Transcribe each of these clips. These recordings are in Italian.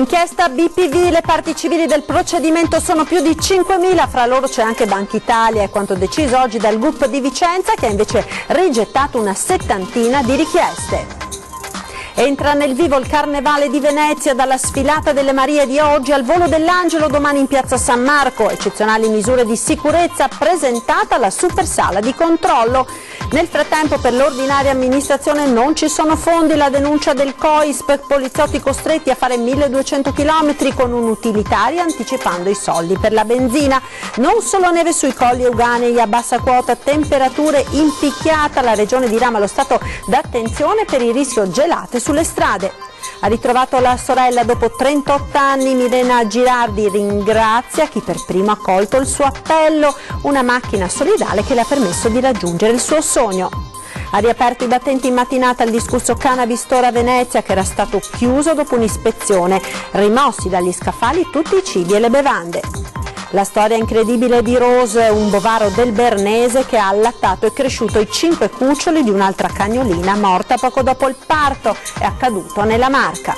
Inchiesta BPV, le parti civili del procedimento sono più di 5.000, fra loro c'è anche Banca Italia, è quanto deciso oggi dal GUP di Vicenza, che ha invece rigettato una settantina di richieste. Entra nel vivo il Carnevale di Venezia, dalla sfilata delle Marie di oggi al volo dell'Angelo domani in piazza San Marco. Eccezionali misure di sicurezza, presentata la super sala di controllo. Nel frattempo per l'ordinaria amministrazione non ci sono fondi, la denuncia del COISP, poliziotti costretti a fare 1200 km con un'utilitaria anticipando i soldi per la benzina. Non solo neve sui colli euganei a bassa quota, temperature in picchiata, la regione dirama lo stato d'attenzione per il rischio gelate sulle strade. Ha ritrovato la sorella dopo 38 anni, Milena Girardi ringrazia chi per primo ha colto il suo appello, una macchina solidale che le ha permesso di raggiungere il suo sogno. Ha riaperto i battenti in mattinata il discusso Cannabis Store a Venezia, che era stato chiuso dopo un'ispezione, rimossi dagli scaffali tutti i cibi e le bevande. La storia incredibile di Rose, un bovaro del Bernese che ha allattato e cresciuto i 5 cuccioli di un'altra cagnolina morta poco dopo il parto, è accaduto nella Marca.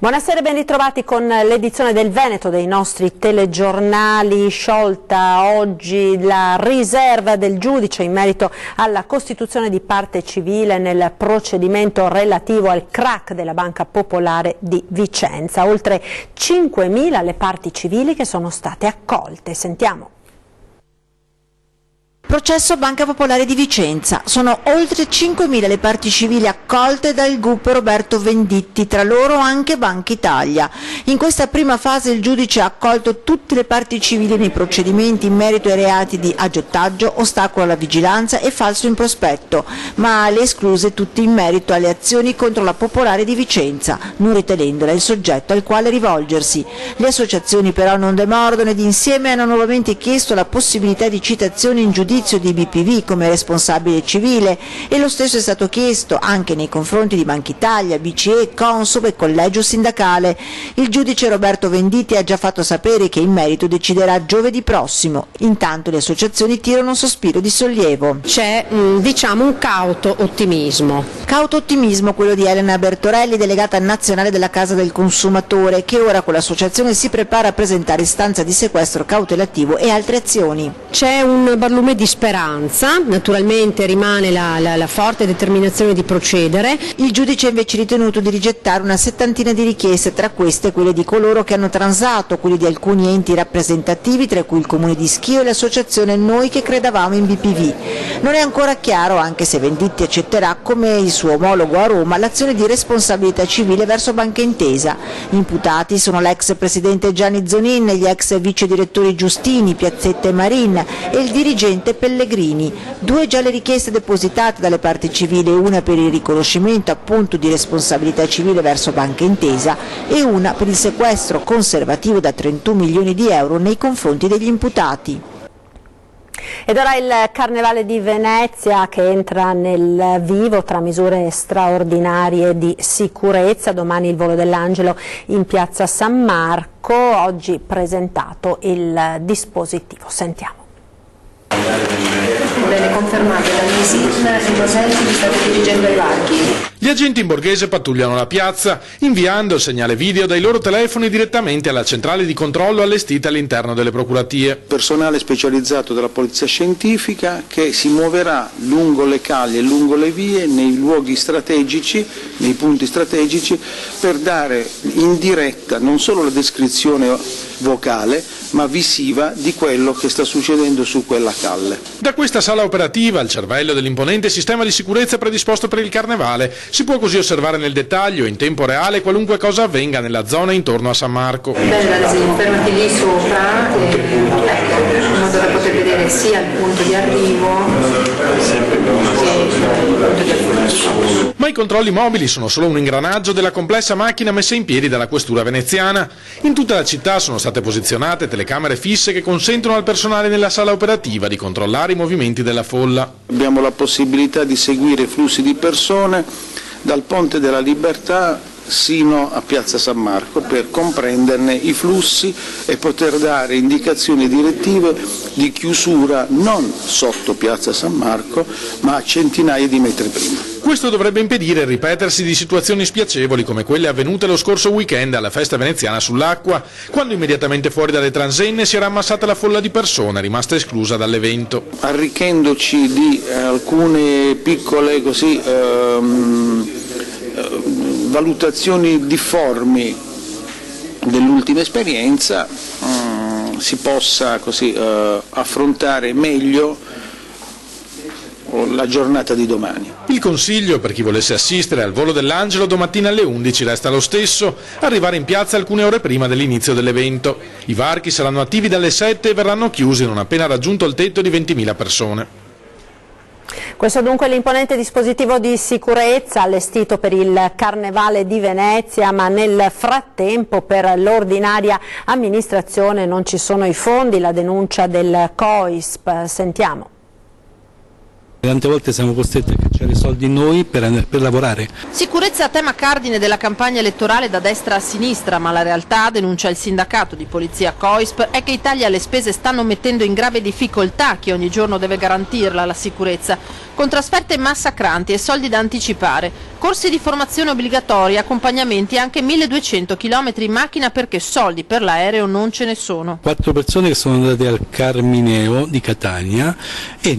Buonasera e ben ritrovati con l'edizione del Veneto dei nostri telegiornali. Sciolta oggi la riserva del giudice in merito alla costituzione di parte civile nel procedimento relativo al crack della Banca Popolare di Vicenza. Oltre 5.000 le parti civili che sono state accolte. Sentiamo. Processo Banca Popolare di Vicenza. Sono oltre 5.000 le parti civili accolte dal GUP Roberto Venditti, tra loro anche Banca Italia. In questa prima fase il giudice ha accolto tutte le parti civili nei procedimenti in merito ai reati di aggiotaggio, ostacolo alla vigilanza e falso in prospetto, ma le escluse tutte in merito alle azioni contro la Popolare di Vicenza, non ritenendola il soggetto al quale rivolgersi. Le associazioni però non demordono ed insieme hanno nuovamente chiesto la possibilità di citazione in giudizio di BPV come responsabile civile, e lo stesso è stato chiesto anche nei confronti di Banca Italia, BCE, Consob e Collegio Sindacale. Il giudice Roberto Venditti ha già fatto sapere che in merito deciderà giovedì prossimo. Intanto le associazioni tirano un sospiro di sollievo. C'è diciamo un cauto ottimismo. Cauto ottimismo quello di Elena Bertorelli, delegata nazionale della Casa del Consumatore, che ora con l'associazione si prepara a presentare istanza di sequestro cautelativo e altre azioni. C'è un barlume di speranza, naturalmente rimane la forte determinazione di procedere. Il giudice ha invece ritenuto di rigettare una settantina di richieste, tra queste quelle di coloro che hanno transato, quelle di alcuni enti rappresentativi, tra cui il Comune di Schio e l'associazione Noi che credevamo in BPV. Non è ancora chiaro, anche se Venditti accetterà come il suo omologo a Roma, l'azione di responsabilità civile verso Banca Intesa. Imputati sono l'ex presidente Gianni Zonin, gli ex vice direttori Giustini, Piazzetta e Marin e il dirigente Pellegrini. 2 già le richieste depositate dalle parti civili, una per il riconoscimento appunto di responsabilità civile verso Banca Intesa e una per il sequestro conservativo da 31 milioni di euro nei confronti degli imputati. Ed ora il Carnevale di Venezia che entra nel vivo tra misure straordinarie di sicurezza. Domani il volo dell'Angelo in piazza San Marco, oggi presentato il dispositivo. Sentiamo. Bene, confermate dal MISIN in Borghese vi state dirigendo ai varchi. Gli agenti in Borghese pattugliano la piazza, inviando il segnale video dai loro telefoni direttamente alla centrale di controllo allestita all'interno delle procuratie. Personale specializzato della polizia scientifica che si muoverà lungo le calli e lungo le vie, nei luoghi strategici, nei punti strategici, per dare in diretta non solo la descrizione vocale, ma visiva di quello che sta succedendo su quella calle. Da questa sala operativa, al cervello dell'imponente sistema di sicurezza predisposto per il Carnevale, si può così osservare nel dettaglio, in tempo reale, qualunque cosa avvenga nella zona intorno a San Marco. Bene, fermati lì sopra, in modo da poter vedere sia il punto di arrivo che il punto di atterraggio. Ma i controlli mobili sono solo un ingranaggio della complessa macchina messa in piedi dalla questura veneziana. In tutta la città sono state posizionate telecamere fisse che consentono al personale nella sala operativa di controllare i movimenti della folla. Abbiamo la possibilità di seguire i flussi di persone dal Ponte della Libertà sino a Piazza San Marco per comprenderne i flussi e poter dare indicazioni direttive di chiusura non sotto Piazza San Marco ma a centinaia di metri prima. Questo dovrebbe impedire il ripetersi di situazioni spiacevoli come quelle avvenute lo scorso weekend alla festa veneziana sull'acqua, quando immediatamente fuori dalle transenne si era ammassata la folla di persone rimasta esclusa dall'evento. Arricchendoci di alcune piccole valutazioni difformi dell'ultima esperienza, si possa affrontare meglio la giornata di domani. Il consiglio per chi volesse assistere al volo dell'Angelo domattina alle 11 resta lo stesso, arrivare in piazza alcune ore prima dell'inizio dell'evento. I varchi saranno attivi dalle 7 e verranno chiusi non appena raggiunto il tetto di 20.000 persone. Questo dunque l'imponente dispositivo di sicurezza allestito per il Carnevale di Venezia, ma nel frattempo per l'ordinaria amministrazione non ci sono i fondi, la denuncia del COISP. Sentiamo. Tante volte siamo costretti a cacciare soldi noi per lavorare. Sicurezza tema cardine della campagna elettorale da destra a sinistra, ma la realtà, denuncia il sindacato di polizia COISP, è che i tagli alle spese stanno mettendo in grave difficoltà chi ogni giorno deve garantirla la sicurezza, con trasferte massacranti e soldi da anticipare, corsi di formazione obbligatoria, accompagnamenti e anche 1200 km in macchina perché soldi per l'aereo non ce ne sono. 4 persone che sono andate al Carmineo di Catania e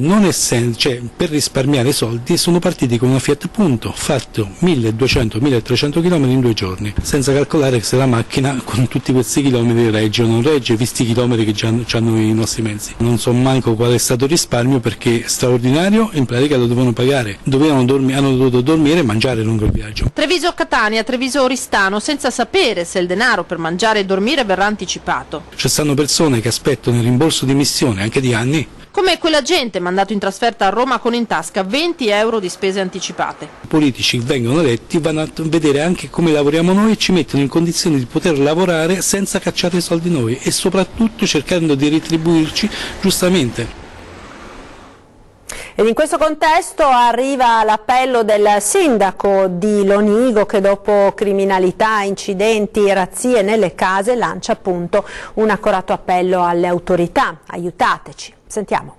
per risparmiare soldi sono partiti con una Fiat Punto, fatto 1200-1300 km in 2 giorni, senza calcolare se la macchina con tutti questi chilometri regge o non regge, visti i chilometri che già hanno i nostri mezzi. Non so manco qual è stato il risparmio perché straordinario, in pratica lo dovevano pagare, hanno dovuto dormire e mangiare lungo il viaggio. Treviso-Catania, Treviso-Oristano, senza sapere se il denaro per mangiare e dormire verrà anticipato. Ci stanno persone che aspettano il rimborso di missione anche di anni. Come quell'agente mandato in trasferta a Roma con in tasca 20 euro di spese anticipate. I politici che vengono eletti vanno a vedere anche come lavoriamo noi e ci mettono in condizioni di poter lavorare senza cacciare i soldi noi e soprattutto cercando di retribuirci giustamente. Ed in questo contesto arriva l'appello del sindaco di Lonigo che dopo criminalità, incidenti, razzie nelle case lancia appunto un accorato appello alle autorità. Aiutateci. Sentiamo.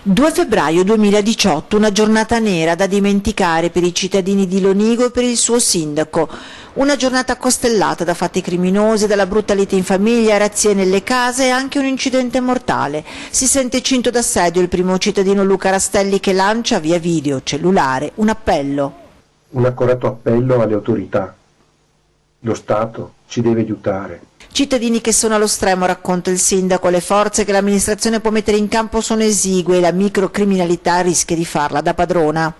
2 febbraio 2018, una giornata nera da dimenticare per i cittadini di Lonigo e per il suo sindaco. Una giornata costellata da fatti criminosi, dalla brutalità in famiglia, razzie nelle case e anche un incidente mortale. Si sente cinto d'assedio il primo cittadino Luca Rastelli che lancia via video cellulare un appello. Un accorato appello alle autorità. Lo Stato ci deve aiutare. Cittadini che sono allo stremo, racconta il sindaco, le forze che l'amministrazione può mettere in campo sono esigue e la microcriminalità rischia di farla da padrona.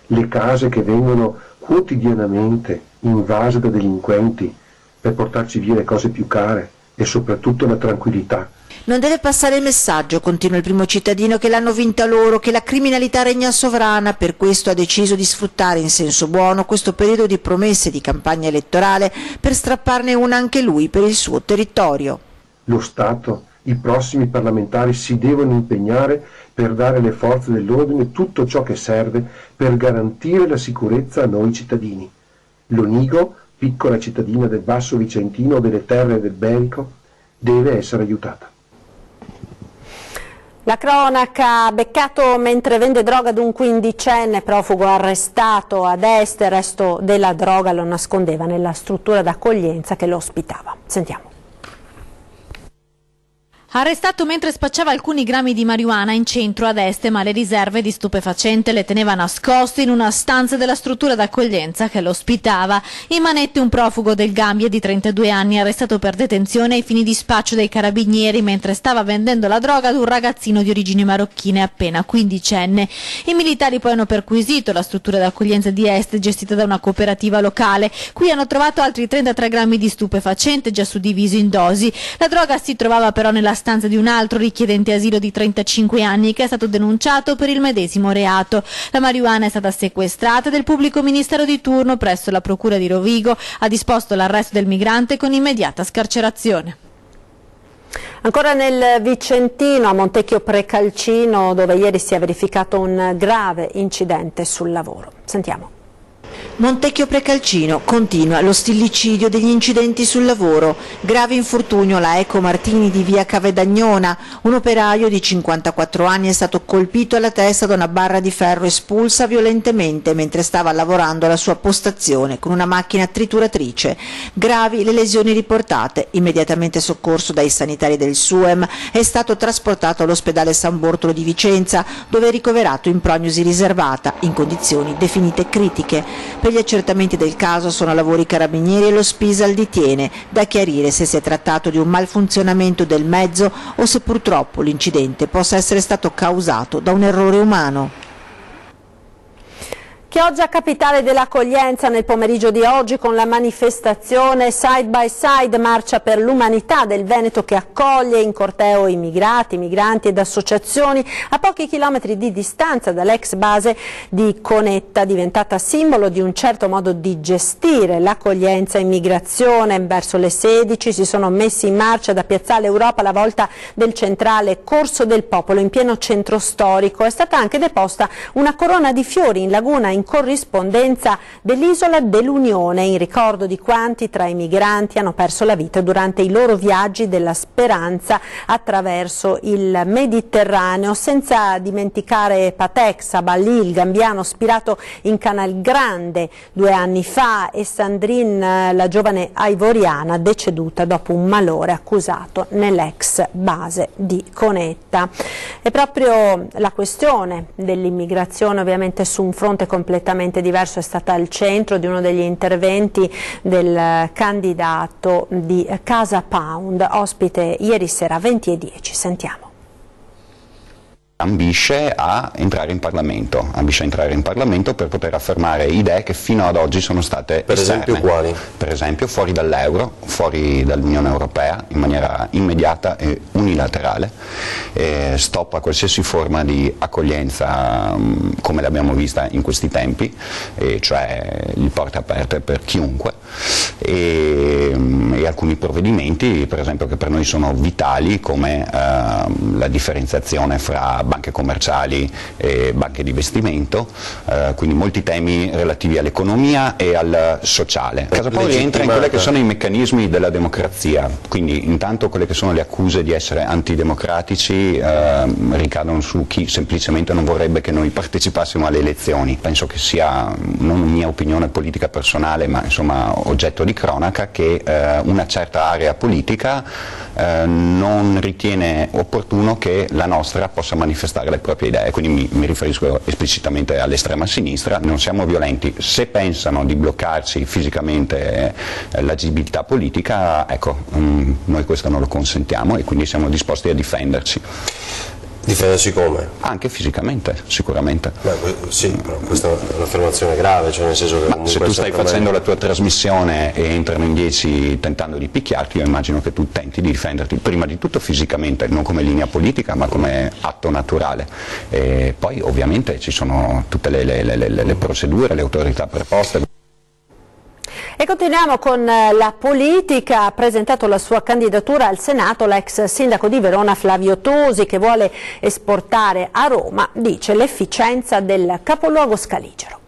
Le case che vengono quotidianamente invase da delinquenti per portarci via le cose più care e soprattutto la tranquillità. Non deve passare il messaggio, continua il primo cittadino, che l'hanno vinta loro, che la criminalità regna sovrana, per questo ha deciso di sfruttare in senso buono questo periodo di promesse di campagna elettorale per strapparne una anche lui per il suo territorio. Lo Stato, i prossimi parlamentari si devono impegnare per dare alle forze dell'ordine tutto ciò che serve per garantire la sicurezza a noi cittadini. Lonigo, piccola cittadina del Basso Vicentino o delle terre del Berico, deve essere aiutata. La cronaca, beccato mentre vende droga ad un 15enne, profugo arrestato ad Est, il resto della droga lo nascondeva nella struttura d'accoglienza che lo ospitava. Sentiamo. Arrestato mentre spacciava alcuni grammi di marijuana in centro ad Est, ma le riserve di stupefacente le teneva nascoste in una stanza della struttura d'accoglienza che lo ospitava. In manette un profugo del Gambia di 32 anni arrestato per detenzione ai fini di spaccio dei carabinieri mentre stava vendendo la droga ad un ragazzino di origini marocchine appena 15enne. I militari poi hanno perquisito la struttura d'accoglienza di Est gestita da una cooperativa locale. Qui hanno trovato altri 33 grammi di stupefacente già suddiviso in dosi. La droga si trovava però nella stanza di un altro richiedente asilo di 35 anni che è stato denunciato per il medesimo reato. La marijuana è stata sequestrata del pubblico ministero di turno presso la procura di Rovigo, ha disposto l'arresto del migrante con immediata scarcerazione. Ancora nel Vicentino, a Montecchio Precalcino, dove ieri si è verificato un grave incidente sul lavoro. Sentiamo. Montecchio Precalcino continua lo stillicidio degli incidenti sul lavoro. Grave infortunio alla Eco Martini di via Cavedagnona. Un operaio di 54 anni è stato colpito alla testa da una barra di ferro espulsa violentemente mentre stava lavorando alla sua postazione con una macchina trituratrice. Gravi le lesioni riportate. Immediatamente soccorso dai sanitari del SUEM, è stato trasportato all'ospedale San Bortolo di Vicenza, dove è ricoverato in prognosi riservata in condizioni definite critiche. Per gli accertamenti del caso sono lavori carabinieri e lo Spisal di Tiene, da chiarire se si è trattato di un malfunzionamento del mezzo o se purtroppo l'incidente possa essere stato causato da un errore umano. Chioggia capitale dell'accoglienza nel pomeriggio di oggi con la manifestazione Side by Side, marcia per l'umanità del Veneto che accoglie in corteo immigrati, migranti ed associazioni a pochi chilometri di distanza dall'ex base di Conetta, diventata simbolo di un certo modo di gestire l'accoglienza e immigrazione. Verso le 16 si sono messi in marcia da Piazzale Europa alla volta del centrale Corso del Popolo in pieno centro storico. È stata anche deposta una corona di fiori in laguna in corrispondenza dell'isola dell'Unione in ricordo di quanti tra i migranti hanno perso la vita durante i loro viaggi della speranza attraverso il Mediterraneo, senza dimenticare Patek, Sabalì, il Gambiano spirato in Canal Grande 2 anni fa e Sandrine, la giovane ivoriana deceduta dopo un malore accusato nell'ex base di Conetta. È proprio la questione dell'immigrazione, ovviamente su un fronte completamente diverso, è stata al centro di uno degli interventi del candidato di Casa Pound, ospite ieri sera 20:10. Sentiamo. Ambisce a entrare in Parlamento, per poter affermare idee che fino ad oggi sono state per esterne. esempio quali? Per esempio fuori dall'euro, fuori dall'Unione Europea in maniera immediata e unilaterale, stop a qualsiasi forma di accoglienza come l'abbiamo vista in questi tempi, cioè le porte aperte per chiunque, e alcuni provvedimenti per esempio che per noi sono vitali come la differenziazione fra banche commerciali e banche di investimento, quindi molti temi relativi all'economia e al sociale. Casa Pound rientra in quelli che sono i meccanismi della democrazia, quindi intanto quelle che sono le accuse di essere antidemocratici ricadono su chi semplicemente non vorrebbe che noi partecipassimo alle elezioni. Penso che sia non mia opinione politica personale, ma insomma oggetto di cronaca, che una certa area politica non ritiene opportuno che la nostra possa manifestare le proprie idee, quindi mi riferisco esplicitamente all'estrema sinistra. Non siamo violenti, se pensano di bloccarci fisicamente l'agibilità politica, ecco, noi questo non lo consentiamo e quindi siamo disposti a difenderci. Difendersi come? Anche fisicamente, sicuramente. Beh, sì, però questa è un'affermazione grave, cioè nel senso che se tu stai facendo la tua trasmissione e entrano in 10 tentando di picchiarti, io immagino che tu tenti di difenderti prima di tutto fisicamente, non come linea politica ma come atto naturale. E poi ovviamente ci sono tutte le procedure, le autorità preposte. E continuiamo con la politica. Ha presentato la sua candidatura al Senato l'ex sindaco di Verona Flavio Tosi, che vuole esportare a Roma, dice, l'efficienza del capoluogo scaligero.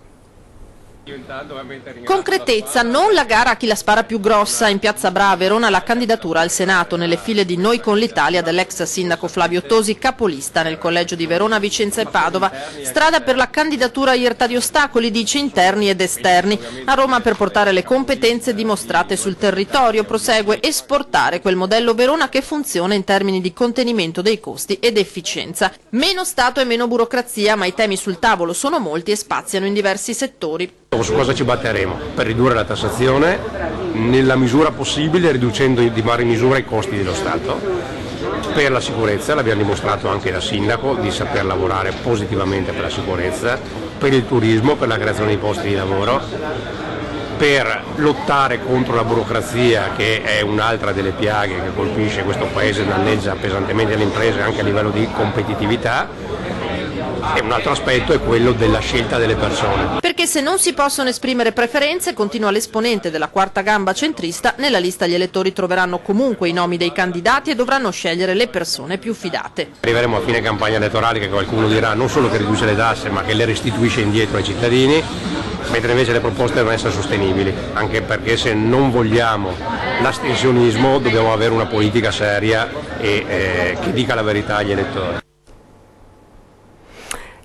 Concretezza, non la gara a chi la spara più grossa. In piazza Bra, Verona, la candidatura al Senato nelle file di Noi con l'Italia dell'ex sindaco Flavio Tosi, capolista nel collegio di Verona, Vicenza e Padova. Strada per la candidatura irta di ostacoli, dice, interni ed esterni. A Roma per portare le competenze dimostrate sul territorio, prosegue, esportare quel modello Verona che funziona in termini di contenimento dei costi ed efficienza. Meno Stato e meno burocrazia, ma i temi sul tavolo sono molti e spaziano in diversi settori. Su cosa ci batteremo? Per ridurre la tassazione nella misura possibile, riducendo di varie misure i costi dello Stato. Per la sicurezza, l'abbiamo dimostrato anche da sindaco di saper lavorare positivamente per la sicurezza, per il turismo, per la creazione di posti di lavoro, per lottare contro la burocrazia, che è un'altra delle piaghe che colpisce questo paese, danneggia pesantemente le imprese anche a livello di competitività. E un altro aspetto è quello della scelta delle persone. Perché se non si possono esprimere preferenze, continua l'esponente della quarta gamba centrista, nella lista gli elettori troveranno comunque i nomi dei candidati e dovranno scegliere le persone più fidate. Arriveremo a fine campagna elettorale che qualcuno dirà non solo che riduce le tasse ma che le restituisce indietro ai cittadini. mentre invece le proposte devono essere sostenibili, anche perché se non vogliamo l'astensionismo dobbiamo avere una politica seria e che dica la verità agli elettori.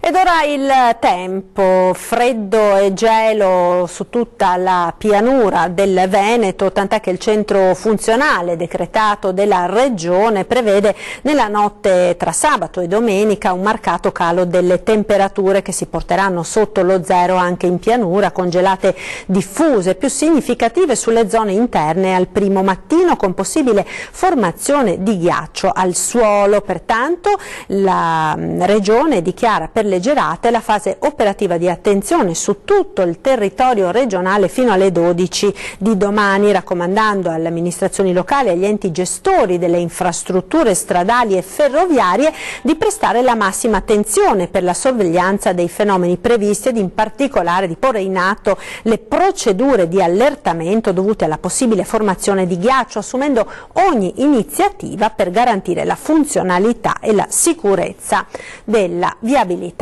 Ed ora il tempo, freddo e gelo su tutta la pianura del Veneto, tant'è che il centro funzionale decretato della regione prevede nella notte tra sabato e domenica un marcato calo delle temperature che si porteranno sotto lo zero anche in pianura, con gelate diffuse più significative sulle zone interne al primo mattino, con possibile formazione di ghiaccio al suolo. Pertanto la regione dichiara per le gelate la fase operativa di attenzione su tutto il territorio regionale fino alle 12 di domani, raccomandando alle amministrazioni locali e agli enti gestori delle infrastrutture stradali e ferroviarie di prestare la massima attenzione per la sorveglianza dei fenomeni previsti ed in particolare di porre in atto le procedure di allertamento dovute alla possibile formazione di ghiaccio, assumendo ogni iniziativa per garantire la funzionalità e la sicurezza della viabilità.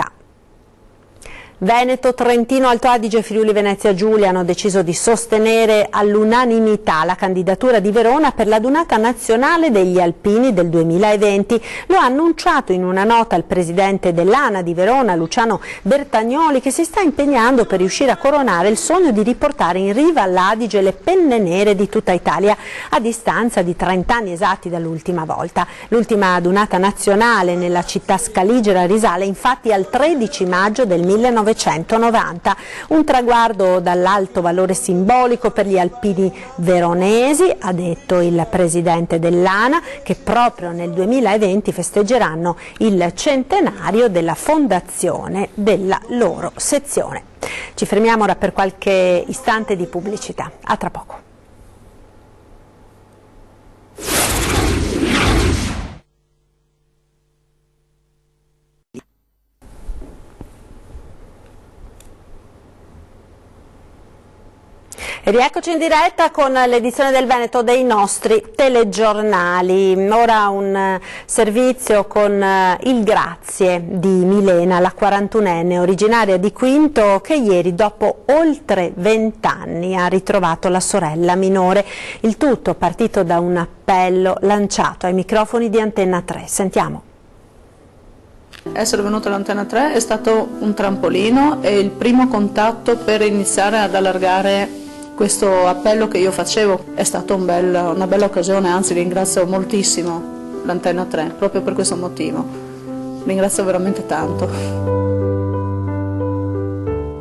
Veneto, Trentino, Alto Adige e Friuli Venezia Giulia hanno deciso di sostenere all'unanimità la candidatura di Verona per l'adunata nazionale degli alpini del 2020. Lo ha annunciato in una nota il presidente dell'ANA di Verona, Luciano Bertagnoli, che si sta impegnando per riuscire a coronare il sogno di riportare in riva all'Adige le penne nere di tutta Italia a distanza di 30 anni esatti dall'ultima volta. L'ultima adunata nazionale nella città scaligera risale infatti al 13 maggio del 1990, un traguardo dall'alto valore simbolico per gli alpini veronesi, ha detto il presidente dell'ANA, che proprio nel 2020 festeggeranno il centenario della fondazione della loro sezione. Ci fermiamo ora per qualche istante di pubblicità. A tra poco. Rieccoci in diretta con l'edizione del Veneto dei nostri telegiornali. Ora un servizio con il Grazie di Milena, la 41enne originaria di Quinto, che ieri dopo oltre 20 anni ha ritrovato la sorella minore. Il tutto partito da un appello lanciato ai microfoni di Antenna 3. Sentiamo. Essere venuta all'Antenna 3 è stato un trampolino e il primo contatto per iniziare ad allargare questo appello che io facevo. È stata una bella occasione, anzi ringrazio moltissimo l'Antenna 3 proprio per questo motivo. Ringrazio veramente tanto.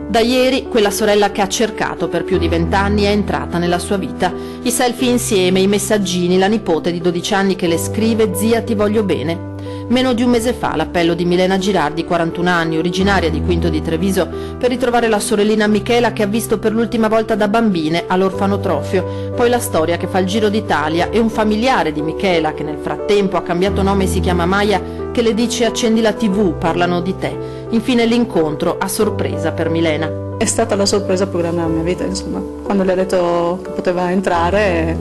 Da ieri quella sorella che ha cercato per più di 20 anni è entrata nella sua vita. I selfie insieme, i messaggini, la nipote di 12 anni che le scrive «Zia, ti voglio bene». Meno di un mese fa l'appello di Milena Girardi, 41 anni, originaria di Quinto di Treviso, per ritrovare la sorellina Michela che ha visto per l'ultima volta da bambine all'orfanotrofio. Poi la storia che fa il giro d'Italia e un familiare di Michela, che nel frattempo ha cambiato nome e si chiama Maya, che le dice «accendi la TV, parlano di te». Infine l'incontro a sorpresa per Milena. È stata la sorpresa più grande della mia vita, insomma. Quando le ha detto che poteva entrare,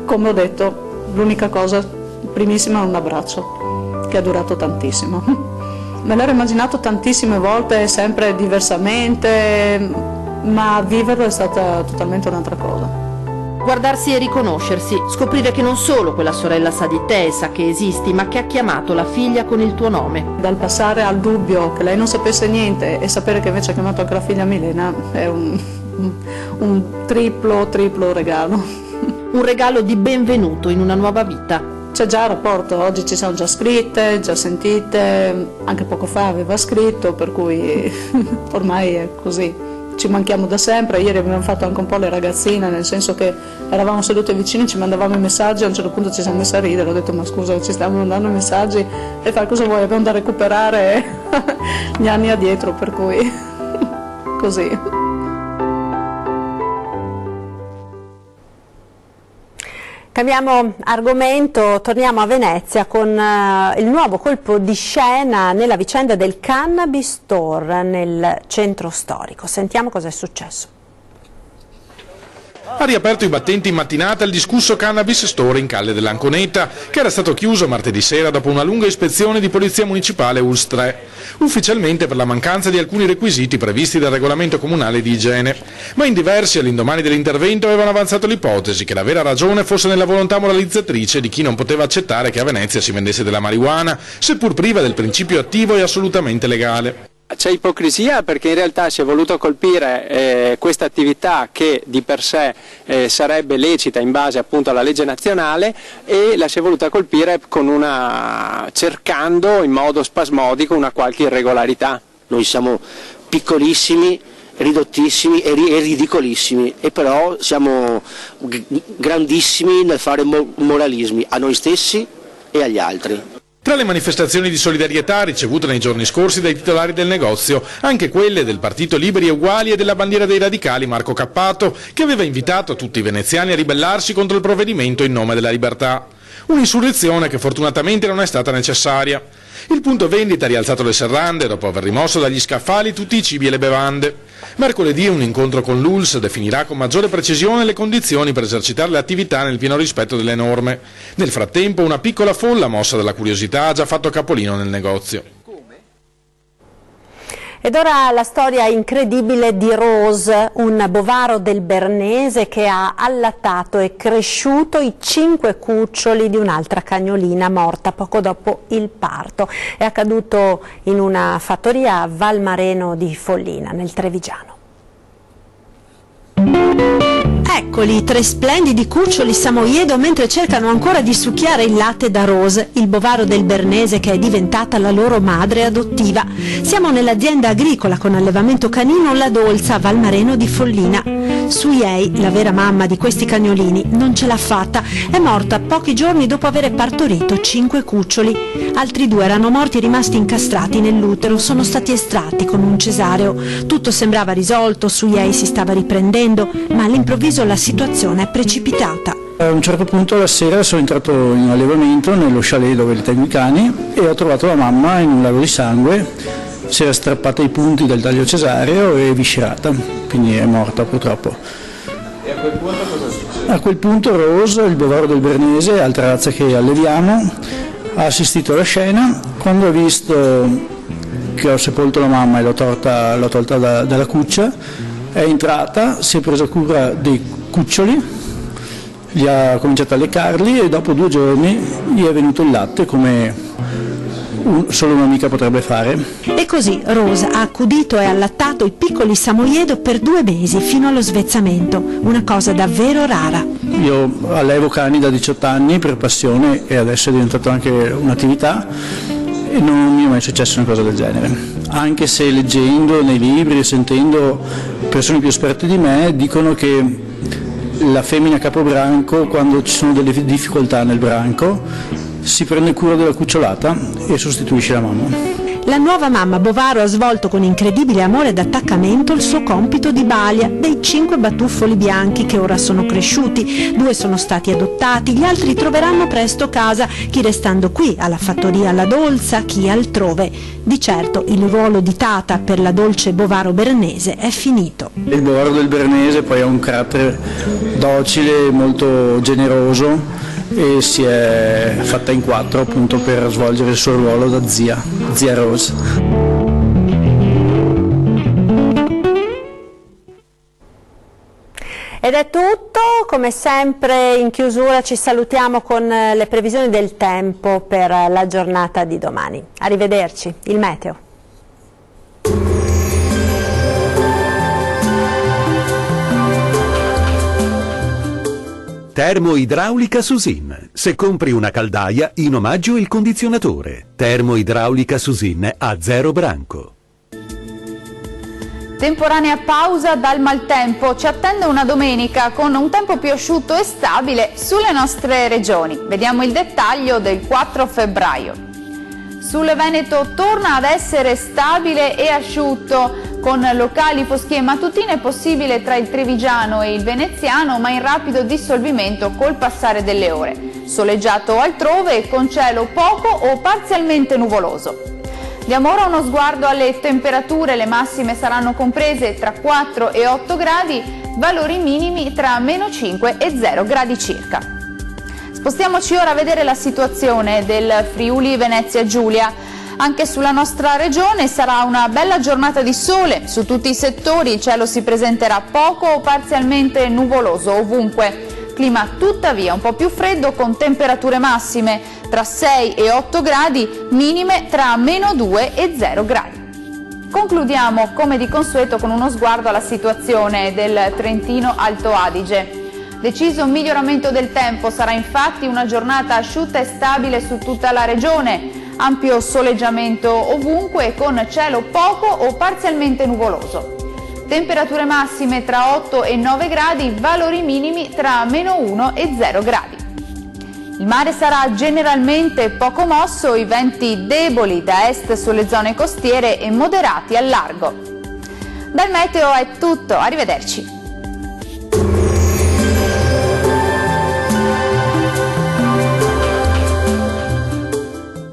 come ho detto, l'unica cosa primissima è un abbraccio, che è durato tantissimo. Me l'ero immaginato tantissime volte, sempre diversamente, ma viverlo è stata totalmente un'altra cosa. Guardarsi e riconoscersi, scoprire che non solo quella sorella sa di te, sa che esisti, ma che ha chiamato la figlia con il tuo nome. Dal passare al dubbio che lei non sapesse niente e sapere che invece ha chiamato anche la figlia Milena è un triplo regalo. Un regalo di benvenuto in una nuova vita. C'è già rapporto, oggi ci siamo già scritte, già sentite, anche poco fa aveva scritto, per cui ormai è così. Ci manchiamo da sempre, ieri abbiamo fatto anche un po' le ragazzine, nel senso che eravamo sedute vicini, ci mandavamo i messaggi, a un certo punto ci siamo messi a ridere, ho detto ma scusa ci stiamo mandando i messaggi e fa cosa vuoi, abbiamo da recuperare gli anni addietro, per cui così. Cambiamo argomento, torniamo a Venezia con il nuovo colpo di scena nella vicenda del Cannabis Store nel centro storico. Sentiamo cosa è successo. Ha riaperto i battenti in mattinata il discusso Cannabis Store in Calle dell'Anconetta, che era stato chiuso martedì sera dopo una lunga ispezione di Polizia Municipale ULS 3, ufficialmente per la mancanza di alcuni requisiti previsti dal regolamento comunale di igiene. Ma in diversi, all'indomani dell'intervento, avevano avanzato l'ipotesi che la vera ragione fosse nella volontà moralizzatrice di chi non poteva accettare che a Venezia si vendesse della marijuana, seppur priva del principio attivo e assolutamente legale. C'è ipocrisia perché in realtà si è voluto colpire questa attività che di per sé sarebbe lecita in base appunto alla legge nazionale, e la si è voluta colpire cercando in modo spasmodico una qualche irregolarità. Noi siamo piccolissimi, ridottissimi e ridicolissimi, e però siamo grandissimi nel fare moralismi a noi stessi e agli altri. Tra le manifestazioni di solidarietà ricevute nei giorni scorsi dai titolari del negozio, anche quelle del Partito Liberi e Uguali e della bandiera dei radicali Marco Cappato, che aveva invitato tutti i veneziani a ribellarsi contro il provvedimento in nome della libertà. Un'insurrezione che fortunatamente non è stata necessaria. Il punto vendita ha rialzato le serrande dopo aver rimosso dagli scaffali tutti i cibi e le bevande. Mercoledì un incontro con l'ULS definirà con maggiore precisione le condizioni per esercitare le attività nel pieno rispetto delle norme. Nel frattempo una piccola folla mossa dalla curiosità ha già fatto capolino nel negozio. Ed ora la storia incredibile di Rose, un bovaro del Bernese che ha allattato e cresciuto i 5 cuccioli di un'altra cagnolina morta poco dopo il parto. È accaduto in una fattoria a Valmareno di Follina, nel Trevigiano. Eccoli i 3 splendidi cuccioli samoiedo mentre cercano ancora di succhiare il latte da Rose, il bovaro del Bernese che è diventata la loro madre adottiva. Siamo nell'azienda agricola con allevamento canino La Dolza a Valmareno di Follina. Suyei, la vera mamma di questi cagnolini, non ce l'ha fatta, è morta pochi giorni dopo aver partorito 5 cuccioli. Altri 2 erano morti rimasti incastrati nell'utero, sono stati estratti con un cesareo. Tutto sembrava risolto, Suyei si stava riprendendo, ma all'improvviso la situazione è precipitata. A un certo punto la sera sono entrato in allevamento nello chalet dove li tengo i cani e ho trovato la mamma in un lago di sangue, si era strappata i punti del taglio cesareo e viscerata, quindi è morta purtroppo. E a quel punto cosa succede? A quel punto Rose, il bovaro del Bernese, altra razza che alleviamo, ha assistito alla scena. Quando ha visto che ho sepolto la mamma e l'ho tolta dalla cuccia, è entrata, si è presa cura dei cuccioli, gli ha cominciato a leccarli e dopo 2 giorni gli è venuto il latte come solo un'amica potrebbe fare. E così Rose ha accudito e allattato i piccoli samoiedo per 2 mesi fino allo svezzamento, una cosa davvero rara. Io allevo cani da 18 anni per passione e adesso è diventato anche un'attività e non mi è mai successo una cosa del genere, anche se leggendo nei libri e sentendo persone più esperte di me dicono che la femmina capobranco, quando ci sono delle difficoltà nel branco, si prende cura della cucciolata e sostituisce la mamma. La nuova mamma bovaro ha svolto con incredibile amore ed attaccamento il suo compito di balia dei 5 batuffoli bianchi che ora sono cresciuti. 2 sono stati adottati, gli altri troveranno presto casa, chi restando qui alla fattoria La Dolza, chi altrove. Di certo il ruolo di tata per la dolce bovaro bernese è finito. Il bovaro del Bernese poi ha un carattere docile, molto generoso e si è fatta in 4 appunto per svolgere il suo ruolo da zia Rose. Ed è tutto, come sempre in chiusura ci salutiamo con le previsioni del tempo per la giornata di domani. Arrivederci, il meteo. Termoidraulica Susin. Se compri una caldaia, in omaggio il condizionatore. Termoidraulica Susin a 0 branco. Temporanea pausa dal maltempo, ci attende una domenica con un tempo più asciutto e stabile sulle nostre regioni. Vediamo il dettaglio del 4 febbraio. Sul Veneto torna ad essere stabile e asciutto, con locali foschie mattutine possibile tra il Trevigiano e il Veneziano, ma in rapido dissolvimento col passare delle ore. Soleggiato altrove con cielo poco o parzialmente nuvoloso. Diamo ora uno sguardo alle temperature, le massime saranno comprese tra 4 e 8 gradi, valori minimi tra -5 e 0 gradi circa. Spostiamoci ora a vedere la situazione del Friuli Venezia Giulia. Anche sulla nostra regione sarà una bella giornata di sole, su tutti i settori il cielo si presenterà poco o parzialmente nuvoloso ovunque. Clima tuttavia un po' più freddo con temperature massime tra 6 e 8 gradi, minime tra -2 e 0 gradi. Concludiamo come di consueto con uno sguardo alla situazione del Trentino Alto Adige. Deciso miglioramento del tempo, sarà infatti una giornata asciutta e stabile su tutta la regione, ampio soleggiamento ovunque con cielo poco o parzialmente nuvoloso. Temperature massime tra 8 e 9 gradi, valori minimi tra -1 e 0 gradi. Il mare sarà generalmente poco mosso, i venti deboli da est sulle zone costiere e moderati al largo. Dal meteo è tutto, arrivederci.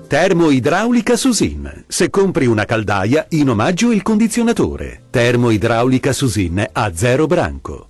Termoidraulica Susin. Se compri una caldaia, in omaggio il condizionatore. Termoidraulica Susin a 0 branco.